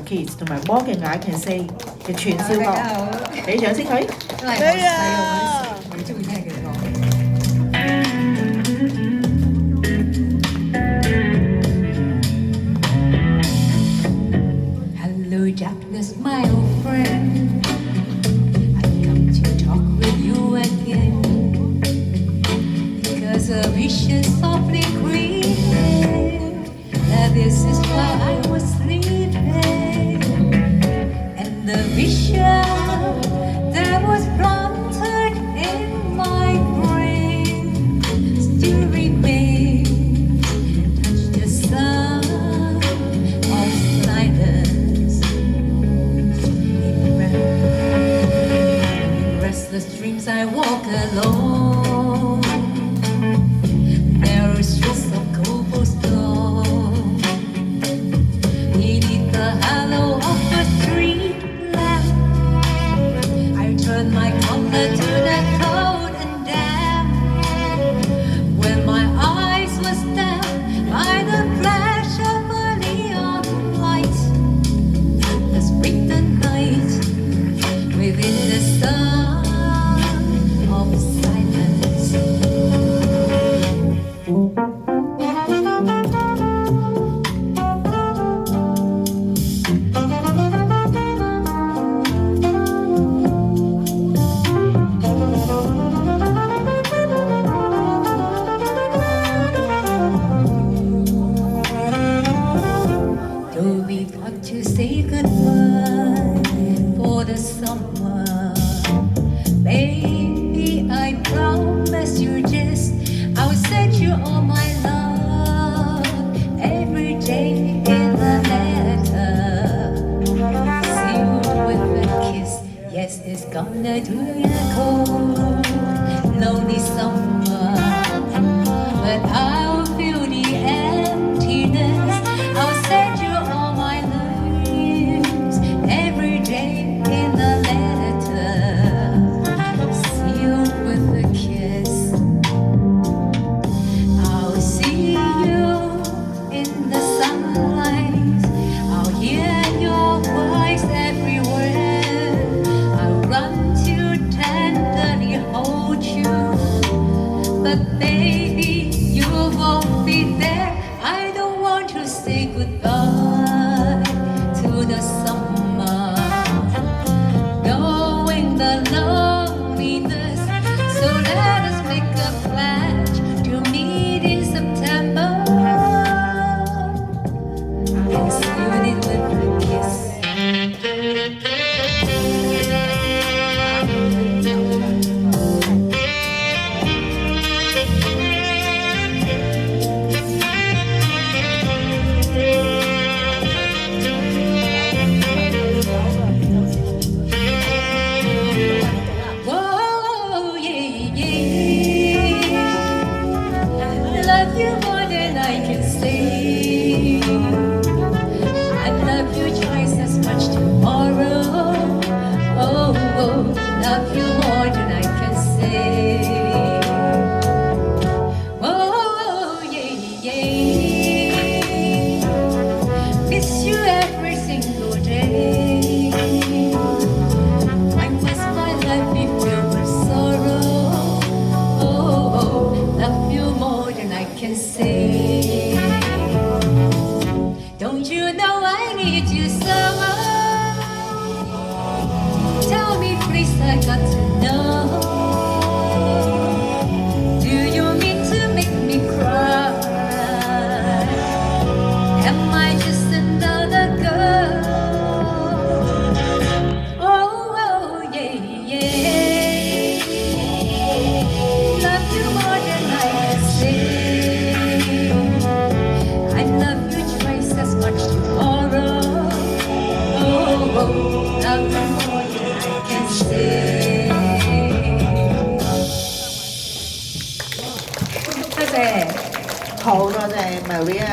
Kids 同埋 More 嘅 I Can Say 嘅串燒歌，大家好，俾掌聲佢。都係我細個嗰時最中意聽嘅歌。Hello darkness, my old friend. I've come to talk with you again. Because a vision softly creeping. This is why I was sleeping. And the vision that was planted in my brain still remains. Touch the sound of silence. In restless dreams I walk alone. Narrow streets of cobblestone. Beneath the halo of a street lamp, I turn my collar to the cold and damp. When my eyes were stabbed by the flash of a neon light, let's break the night within the sun of silence. Though we got to say goodbye for the summer, baby, I promise you this, I'll send you all my love every day in a letter, sealed with a kiss. Yes, it's gonna do you cold, lonely summer, but I'll feel the emptiness. I'll send you all my lives every day in a letter, sealed with a kiss. I'll see you in the sunlight. I'll hear your voice everywhere. I'll run to tenderly hold you, but baby, you won't be there. I don't want to say goodbye to the summer, knowing the loneliness. So let us make a pledge to meet in September and seal it with a kiss. Whoa, yeah, yeah. I love you more than I can say. I love you twice as much tomorrow. Oh, oh, love you more than I can say. Oh, yeah, yeah. Miss you every single day. I miss my life if you were sorrow. Oh, oh, love you more than I can say. Don't you know I need you so much? Tell me please, I got to know. Do you mean to make me cry? Am I just another girl? Oh, oh, yeah, yeah. Love you more than I can say. I love you twice as much tomorrow. Oh, oh, love you more than I can say. 多謝。好多謝 Maria。